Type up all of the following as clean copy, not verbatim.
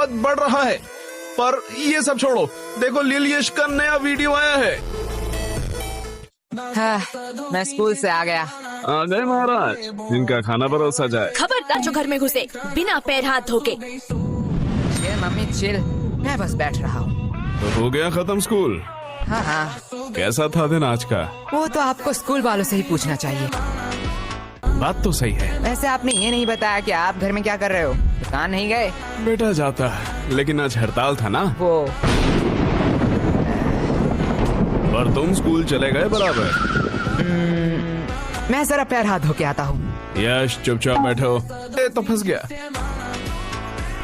बहुत बढ़ रहा है। पर ये सब छोड़ो, देखो लिल यश का नया वीडियो आया है। हाँ, मैं स्कूल से आ गया। आ गए महाराज, इनका खाना परोसा जाए। खबरदार जो घर में घुसे बिना पैर हाथ धोके। ये मम्मी चिल, मैं बस बैठ रहा हूँ। तो हो गया खत्म स्कूल? हाँ हाँ, कैसा था दिन आज का? वो तो आपको स्कूल वालों से ही पूछना चाहिए। बात तो सही है। वैसे आपने ये नहीं बताया कि आप घर में क्या कर रहे हो। दुकान नहीं गए? बेटा जाता, लेकिन आज हड़ताल था ना। वो और तुम स्कूल चले गए बराबर। मैं जरा पैर हाथ धो के आता हूँ। यश चुपचाप बैठो। ये तो फंस गया।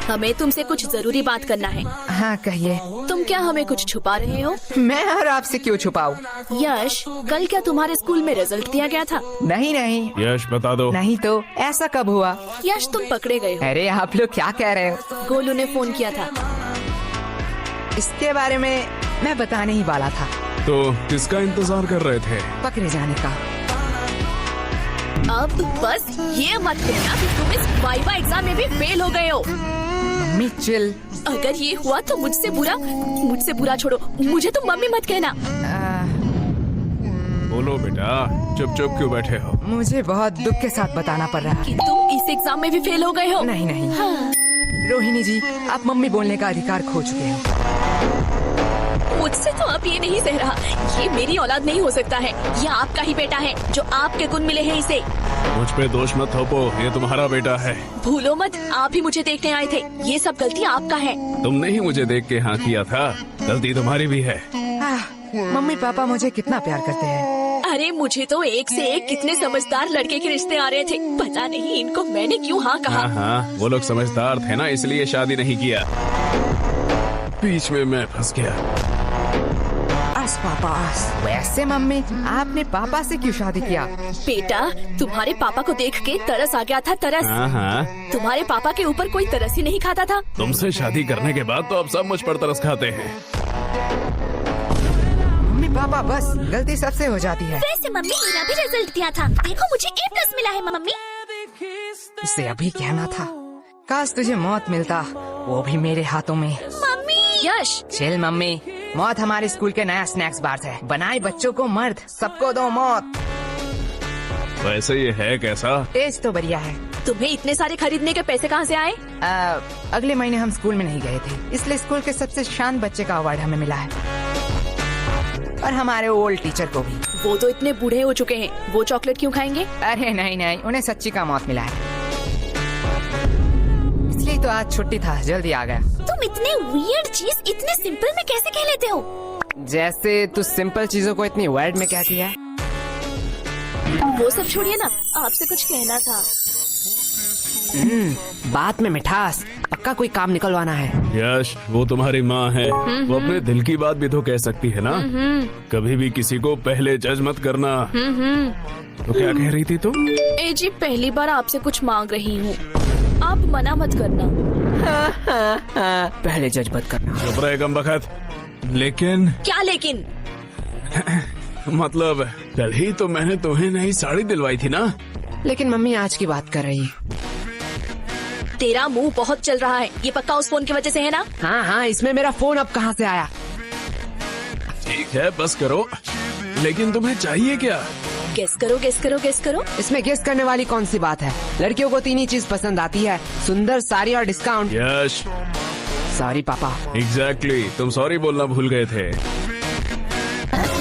हमें तुमसे कुछ जरूरी बात करना है। हाँ कहिए। तुम क्या हमें कुछ छुपा रहे हो? मैं और आपसे क्यों छुपाऊं? यश, कल क्या तुम्हारे स्कूल में रिजल्ट दिया गया था? नहीं नहीं। यश बता दो। नहीं तो ऐसा कब हुआ? यश, तुम पकड़े गए हो। अरे आप लोग क्या कह रहे हो? गोलू ने फोन किया था। इसके बारे में मैं बताने ही वाला था। तो किसका इंतजार कर रहे थे? पकड़े जाने का। अब बस ये मत कहना कि तुम इस वाइवा एग्जाम में भी फेल हो गए हो। Mummy chill. अगर ये हुआ तो मुझसे बुरा छोड़ो, मुझे तुम मम्मी मत कहना। बोलो बेटा, चुप चुप क्यों बैठे हो? मुझे बहुत दुख के साथ बताना पड़ रहा है कि तुम इस एग्जाम में भी फेल हो गए हो। नहीं नहीं। हाँ। रोहिणी जी, आप मम्मी बोलने का अधिकार खो चुके हैं। मुझसे तो अब ये नहीं सह रहा। ये मेरी औलाद नहीं हो सकता है। ये आपका ही बेटा है, जो आपके गुण मिले हैं इसे। मुझ पे दोष मत थोपो, ये तुम्हारा बेटा है। भूलो मत, आप ही मुझे देखने आए थे। ये सब गलती आपका है। तुमने ही मुझे देख के हाँ किया था, गलती तुम्हारी भी है। मम्मी पापा मुझे कितना प्यार करते हैं। अरे मुझे तो एक से एक कितने समझदार लड़के के रिश्ते आ रहे थे। पता नहीं इनको मैंने क्यों हाँ कहा। हाँ, वो लोग समझदार थे ना, इसलिए शादी नहीं किया। बीच में मैं फंस गया। पापा, वैसे मम्मी आपने पापा से क्यों शादी किया? बेटा, तुम्हारे पापा को देख के तरस आ गया था। तरस। हाँ। तुम्हारे पापा के ऊपर कोई तरस ही नहीं खाता था। तुमसे शादी करने के बाद तो अब सब मुझ पर तरस खाते हैं। मम्मी पापा, बस गलती सबसे हो जाती है। वैसे मम्मी, मेरा भी रिजल्ट दिया था। देखो मुझे A+ मिला है मम्मी। उसे अभी कहना था। काश तुझे मौत मिलता, वो भी मेरे हाथों में। मम्मी। यश चिल मम्मी, मौत हमारे स्कूल के नया स्नैक्स बार है। बनाए बच्चों को मर्द, सबको दो मौत। वैसे ये है कैसा? टेस्ट तो बढ़िया है। तुम्हें इतने सारे खरीदने के पैसे कहाँ से आए? अगले महीने हम स्कूल में नहीं गए थे, इसलिए स्कूल के सबसे शांत बच्चे का अवार्ड हमें मिला है। और हमारे ओल्ड टीचर को भी। वो तो इतने बूढ़े हो चुके हैं, वो चॉकलेट क्यों खाएंगे? अरे नहीं नहीं, उन्हें सच्ची का मौत मिला है, इसलिए तो आज छुट्टी था, जल्दी आ गया। तुम इतने वियर्ड चीज इतने सिंपल में कैसे कह लेते हो? जैसे तू सिंपल चीजों को इतनी वर्ड में कहती है। वो सब छोड़िए ना, आपसे कुछ कहना था। बात में मिठास, पक्का कोई काम निकलवाना है। यश, वो तुम्हारी माँ है, वो अपने दिल की बात भी तो कह सकती है ना। कभी भी किसी को पहले जज मत करना। तो क्या कह रही थी तुम? ए जी, पहली बार आपसे कुछ मांग रही हूँ, आप मना मत करना। पहले जज मत करना। चुप रहे कमबख्त। लेकिन क्या लेकिन? मतलब कल ही तो मैंने तुम्हें नई साड़ी दिलवाई थी ना। लेकिन मम्मी आज की बात कर रही है। तेरा मुंह बहुत चल रहा है, ये पक्का उस फोन की वजह से है ना? हाँ हाँ, इसमें मेरा फोन अब कहाँ से आया? ठीक है, बस करो। लेकिन तुम्हें चाहिए क्या? गेस करो गेस करो गेस करो। इसमें गेस करने वाली कौन सी बात है? लड़कियों को तीन ही चीज पसंद आती है, सुंदर, साड़ी और डिस्काउंट। यश। सॉरी पापा। एग्जैक्टली, तुम सॉरी बोलना भूल गए थे।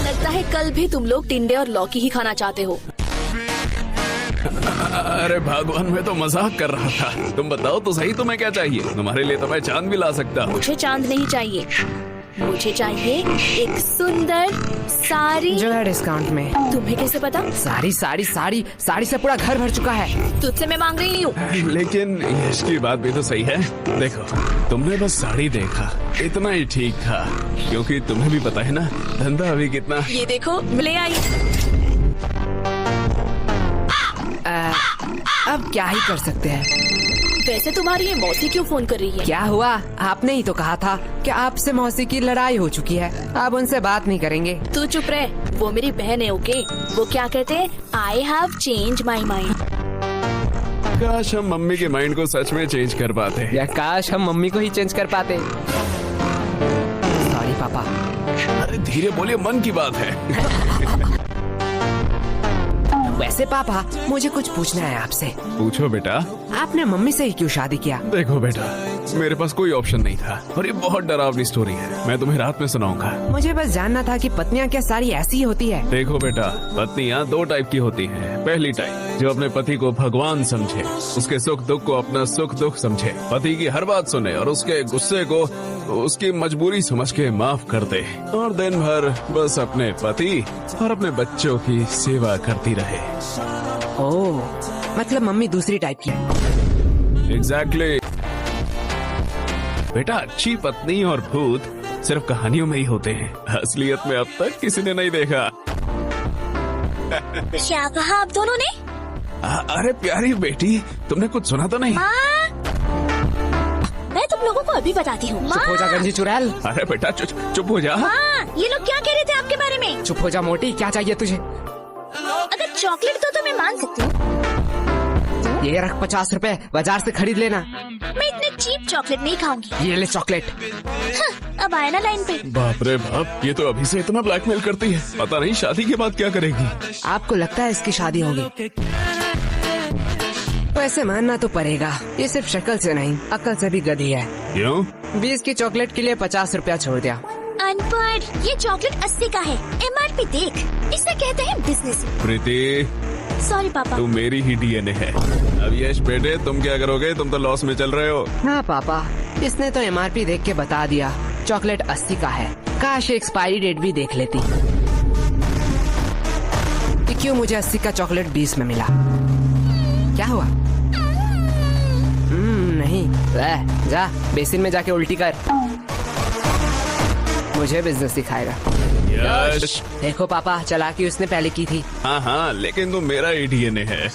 लगता है कल भी तुम लोग टिंडे और लौकी ही खाना चाहते हो। अरे भगवान, मैं तो मजाक कर रहा था। तुम बताओ तो सही, तुम्हें क्या चाहिए? तुम्हारे लिए तो मैं चांद भी ला सकता हूँ। मुझे चांद नहीं चाहिए, मुझे चाहिए एक सुंदर साड़ी जो है डिस्काउंट में। तुम्हें कैसे पता? साड़ी साड़ी साड़ी साड़ी से पूरा घर भर चुका है। तुझसे मैं मांग रही हूँ। लेकिन यश की बात भी तो सही है। देखो, तुमने बस साड़ी देखा, इतना ही ठीक था, क्योंकि तुम्हें भी पता है ना धंधा अभी कितना। ये देखो, ले आई। अब क्या ही कर सकते हैं। वैसे तुम्हारी ये मौसी क्यों फोन कर रही है? क्या हुआ? आपने ही तो कहा था कि आपसे मौसी की लड़ाई हो चुकी है, अब उनसे बात नहीं करेंगे। तू चुप रह, वो मेरी बहन है। ओके, वो क्या कहते हैं? I have change my mind. काश हम मम्मी के माइंड को सच में चेंज कर पाते। या काश हम मम्मी को ही चेंज कर पाते। सॉरी पापा। अरे धीरे बोलिए, मन की बात है। वैसे पापा, मुझे कुछ पूछना है आपसे। पूछो बेटा। आपने मम्मी से ही क्यों शादी किया? देखो बेटा, मेरे पास कोई ऑप्शन नहीं था और ये बहुत डरावनी स्टोरी है। मैं तुम्हें रात में सुनाऊंगा। मुझे बस जानना था कि पत्नियां क्या सारी ऐसी ही होती है? देखो बेटा, पत्नियां दो टाइप की होती हैं। पहली टाइप जो अपने पति को भगवान समझे, उसके सुख दुख को अपना सुख दुख समझे, पति की हर बात सुने और उसके गुस्से को उसकी मजबूरी समझ के माफ कर दे और दिन भर बस अपने पति और अपने बच्चों की सेवा करती रहे। ओह, मतलब मम्मी दूसरी टाइप की है। एग्जैक्टली बेटा, अच्छी पत्नी और भूत सिर्फ कहानियों में ही होते हैं, असलियत में अब तक किसी ने नहीं देखा। क्या कहा आप दोनों ने? अरे प्यारी बेटी, तुमने कुछ सुना तो नहीं? मैं तुम लोगों को अभी बताती हूँ। चुप हो जा गंजी चुड़ैल। अरे बेटा चुप हो जा। ये लोग क्या कह रहे थे आपके बारे में? चुप हो जा मोटी, क्या चाहिए तुझे? अगर चॉकलेट दो तो मैं मान सकती हूँ। ये रख 50 रुपए, बाजार से खरीद लेना। मैं इतने चीप चॉकलेट नहीं खाऊंगी। ये ले चॉकलेट। अब आया ना लाइन पे। बाप रे बाप, ये तो अभी से इतना ब्लैकमेल करती है, पता नहीं शादी के बाद क्या करेगी। आपको लगता है इसकी शादी होगी? वैसे मानना तो पड़ेगा, ये सिर्फ शक्ल से नहीं, अक्ल से भी गधी है। क्यों? 20 की चॉकलेट के लिए 50 रुपया छोड़ दिया। अनपढ़, ये चॉकलेट 80 का है। MRP देख, इसे कहते हैं बिजनेस। प्रीति, सॉरी पापा। तू मेरी ही DNA है। अब यश बेटे, तुम क्या करोगे? तुम तो लॉस में चल रहे हो। हाँ पापा, इसने तो MRP देख के बता दिया, चॉकलेट 80 का है। काश एक्सपायरी डेट भी देख लेती। कि क्यों मुझे 80 का चॉकलेट 20 में मिला? क्या हुआ? नहीं, जा बेसिन में जाके उल्टी कर। मुझे बिजनेस सिखाएगा। यश, देखो पापा, चालाकी उसने पहले की थी। हाँ हाँ, लेकिन तुम मेरा ही DNA है।